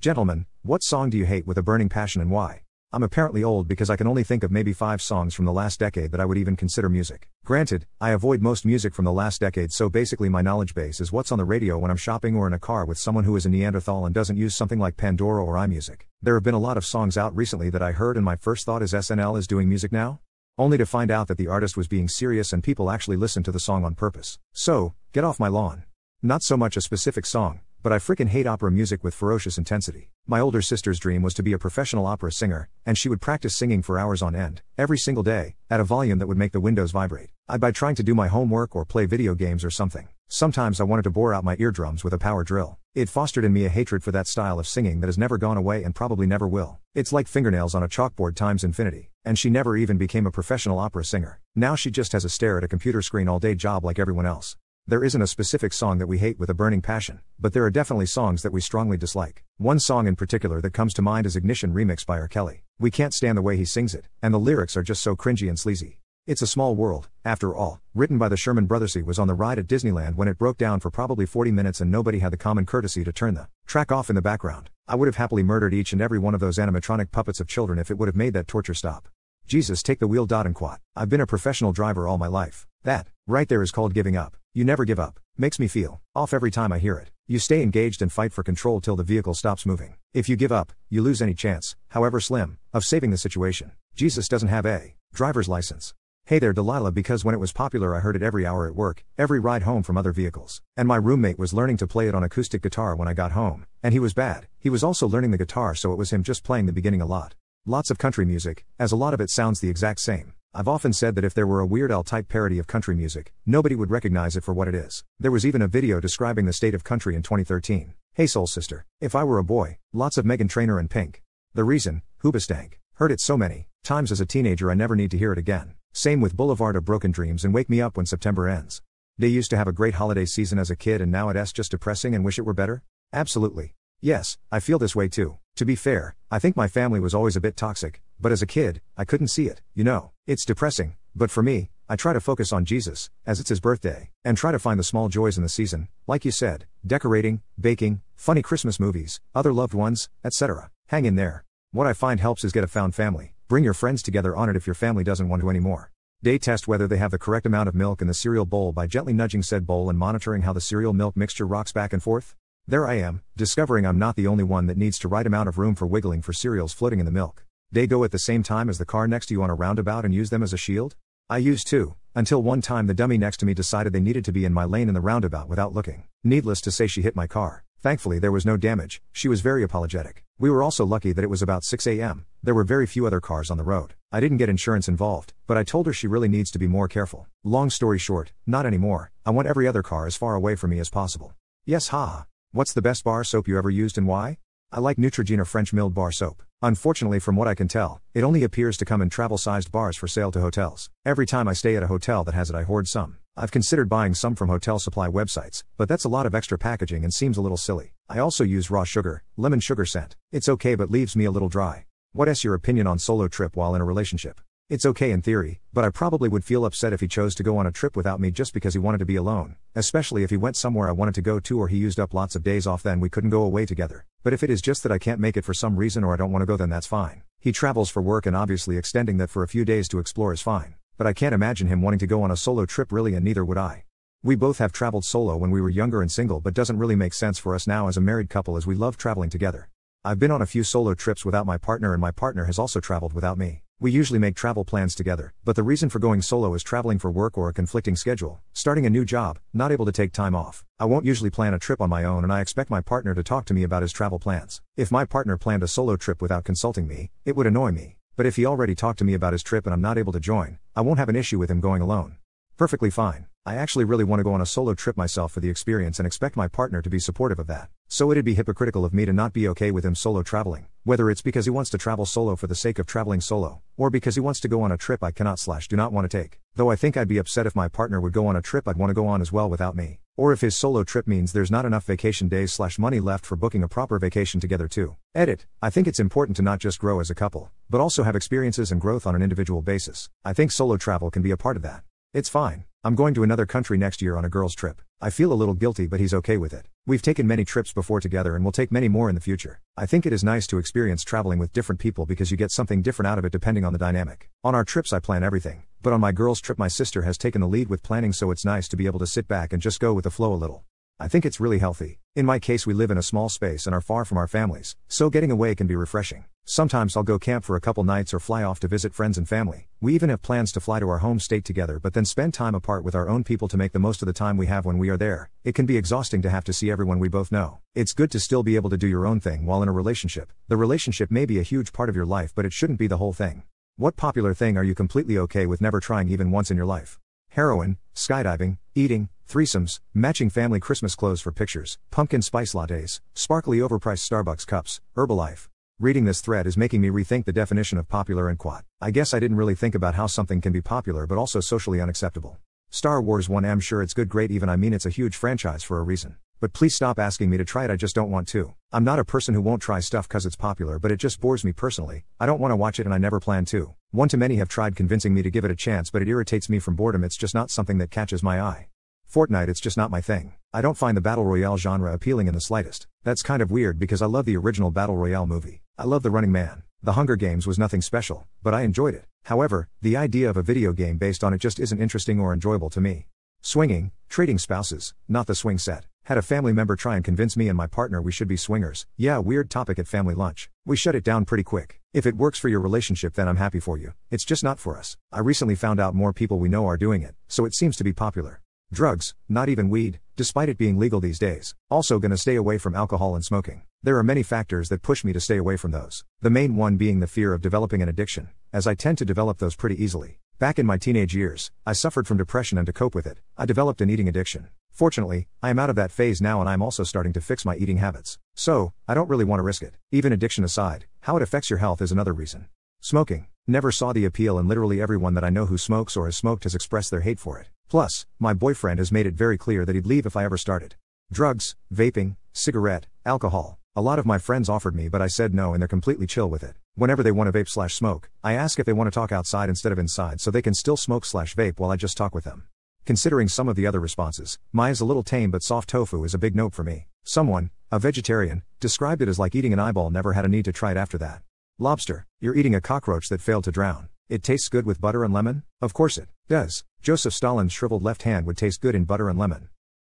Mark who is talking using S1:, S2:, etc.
S1: Gentlemen, what song do you hate with a burning passion and why? I'm apparently old because I can only think of maybe 5 songs from the last decade that I would even consider music. Granted, I avoid most music from the last decade, so basically my knowledge base is what's on the radio when I'm shopping or in a car with someone who is a Neanderthal and doesn't use something like Pandora or iMusic. There have been a lot of songs out recently that I heard and my first thought is SNL is doing music now? Only to find out that the artist was being serious and people actually listened to the song on purpose. So, get off my lawn. Not so much a specific song, but I freaking hate opera music with ferocious intensity. My older sister's dream was to be a professional opera singer, and she would practice singing for hours on end, every single day, at a volume that would make the windows vibrate. I'd be trying to do my homework or play video games or something. Sometimes I wanted to bore out my eardrums with a power drill. It fostered in me a hatred for that style of singing that has never gone away and probably never will. It's like fingernails on a chalkboard times infinity. And she never even became a professional opera singer. Now she just has a stare at a computer screen all day job like everyone else. There isn't a specific song that we hate with a burning passion, but there are definitely songs that we strongly dislike. One song in particular that comes to mind is Ignition remix by R. Kelly. We can't stand the way he sings it, and the lyrics are just so cringy and sleazy. It's a Small World, after all, written by the Sherman Brothers. He was on the ride at Disneyland when it broke down for probably 40 minutes and nobody had the common courtesy to turn the track off in the background. I would have happily murdered each and every one of those animatronic puppets of children if it would have made that torture stop. Jesus, take the wheel. And quat. I've been a professional driver all my life. That, right there, is called giving up. You never give up. Makes me feel off every time I hear it. You stay engaged and fight for control till the vehicle stops moving. If you give up, you lose any chance, however slim, of saving the situation. Jesus doesn't have a driver's license. Hey there Delilah, because when it was popular I heard it every hour at work, every ride home from other vehicles. And my roommate was learning to play it on acoustic guitar when I got home, and he was bad. He was also learning the guitar, so it was him just playing the beginning a lot. Lots of country music, as a lot of it sounds the exact same. I've often said that if there were a Weird Al type parody of country music, nobody would recognize it for what it is. There was even a video describing the state of country in 2013. Hey Soul Sister, if I were a boy, lots of Meghan Trainor and Pink. The reason, Hoobastank. Heard it so many times as a teenager I never need to hear it again. Same with Boulevard of Broken Dreams and Wake Me Up When September Ends. They used to have a great holiday season as a kid and now it's just depressing and wish it were better? Absolutely. Yes, I feel this way too. To be fair, I think my family was always a bit toxic, but as a kid, I couldn't see it. You know, it's depressing, but for me, I try to focus on Jesus, as it's his birthday, and try to find the small joys in the season, like you said, decorating, baking, funny Christmas movies, other loved ones, etc. Hang in there. What I find helps is get a found family. Bring your friends together on it if your family doesn't want to anymore. Day test whether they have the correct amount of milk in the cereal bowl by gently nudging said bowl and monitoring how the cereal milk mixture rocks back and forth. There I am, discovering I'm not the only one that needs the right amount of room for wiggling for cereals floating in the milk. They go at the same time as the car next to you on a roundabout and use them as a shield? I used to, until one time the dummy next to me decided they needed to be in my lane in the roundabout without looking. Needless to say she hit my car. Thankfully there was no damage. She was very apologetic. We were also lucky that it was about 6 a.m. There were very few other cars on the road. I didn't get insurance involved, but I told her she really needs to be more careful. Long story short, not anymore. I want every other car as far away from me as possible. Yes, haha. What's the best bar soap you ever used and why? I like Neutrogena French milled bar soap. Unfortunately, from what I can tell, it only appears to come in travel-sized bars for sale to hotels. Every time I stay at a hotel that has it I hoard some. I've considered buying some from hotel supply websites, but that's a lot of extra packaging and seems a little silly. I also use raw sugar, lemon sugar scent. It's okay but leaves me a little dry. What's your opinion on solo trip while in a relationship? It's okay in theory, but I probably would feel upset if he chose to go on a trip without me just because he wanted to be alone, especially if he went somewhere I wanted to go to or he used up lots of days off then we couldn't go away together. But if it is just that I can't make it for some reason or I don't want to go, then that's fine. He travels for work and obviously extending that for a few days to explore is fine. But I can't imagine him wanting to go on a solo trip really, and neither would I. We both have traveled solo when we were younger and single, but doesn't really make sense for us now as a married couple as we love traveling together. I've been on a few solo trips without my partner and my partner has also traveled without me. We usually make travel plans together, but the reason for going solo is traveling for work or a conflicting schedule, starting a new job, not able to take time off. I won't usually plan a trip on my own and I expect my partner to talk to me about his travel plans. If my partner planned a solo trip without consulting me, it would annoy me. But if he already talked to me about his trip and I'm not able to join, I won't have an issue with him going alone. Perfectly fine. I actually really want to go on a solo trip myself for the experience and expect my partner to be supportive of that. So it'd be hypocritical of me to not be okay with him solo traveling, whether it's because he wants to travel solo for the sake of traveling solo, or because he wants to go on a trip I cannot/do not want to take. Though I think I'd be upset if my partner would go on a trip I'd want to go on as well without me. Or if his solo trip means there's not enough vacation days/money left for booking a proper vacation together too. Edit. I think it's important to not just grow as a couple, but also have experiences and growth on an individual basis. I think solo travel can be a part of that. It's fine. I'm going to another country next year on a girls' trip. I feel a little guilty, but he's okay with it. We've taken many trips before together and will take many more in the future. I think it is nice to experience traveling with different people because you get something different out of it depending on the dynamic. On our trips I plan everything, but on my girls' trip my sister has taken the lead with planning, so it's nice to be able to sit back and just go with the flow a little. I think it's really healthy. In my case, we live in a small space and are far from our families, so getting away can be refreshing. Sometimes I'll go camp for a couple nights or fly off to visit friends and family. We even have plans to fly to our home state together, but then spend time apart with our own people to make the most of the time we have when we are there. It can be exhausting to have to see everyone we both know. It's good to still be able to do your own thing while in a relationship. The relationship may be a huge part of your life, but it shouldn't be the whole thing. What popular thing are you completely okay with never trying even once in your life? Heroin, skydiving, eating, threesomes, matching family Christmas clothes for pictures, pumpkin spice lattes, sparkly overpriced Starbucks cups, Herbalife. Reading this thread is making me rethink the definition of popular and quat. I guess I didn't really think about how something can be popular but also socially unacceptable. Star Wars 1, I'm sure it's great, even I mean it's a huge franchise for a reason. But please stop asking me to try it, I just don't want to. I'm not a person who won't try stuff cause it's popular, but it just bores me personally. I don't want to watch it and I never plan to. One to many have tried convincing me to give it a chance, but it irritates me from boredom. It's just not something that catches my eye. Fortnite, it's just not my thing. I don't find the Battle Royale genre appealing in the slightest. That's kind of weird because I love the original Battle Royale movie. I love The Running Man. The Hunger Games was nothing special, but I enjoyed it. However, the idea of a video game based on it just isn't interesting or enjoyable to me. Swinging, trading spouses, not the swing set. Had a family member try and convince me and my partner we should be swingers. Yeah, weird topic at family lunch. We shut it down pretty quick. If it works for your relationship, then I'm happy for you. It's just not for us. I recently found out more people we know are doing it, so it seems to be popular. Drugs, not even weed, despite it being legal these days. Also gonna stay away from alcohol and smoking. There are many factors that push me to stay away from those. The main one being the fear of developing an addiction, as I tend to develop those pretty easily. Back in my teenage years, I suffered from depression, and to cope with it, I developed an eating addiction. Fortunately, I am out of that phase now, and I'm also starting to fix my eating habits. So, I don't really want to risk it. Even addiction aside, how it affects your health is another reason. Smoking. Never saw the appeal, and literally everyone that I know who smokes or has smoked has expressed their hate for it. Plus, my boyfriend has made it very clear that he'd leave if I ever started. Drugs, vaping, cigarette, alcohol. A lot of my friends offered me, but I said no, and they're completely chill with it. Whenever they want to vape/smoke, I ask if they want to talk outside instead of inside so they can still smoke/vape while I just talk with them. Considering some of the other responses, mine is a little tame, but soft tofu is a big nope for me. Someone, a vegetarian, described it as like eating an eyeball. Never had a need to try it after that. Lobster. You're eating a cockroach that failed to drown. It tastes good with butter and lemon? Of course it does. Joseph Stalin's shriveled left hand would taste good in butter and lemon.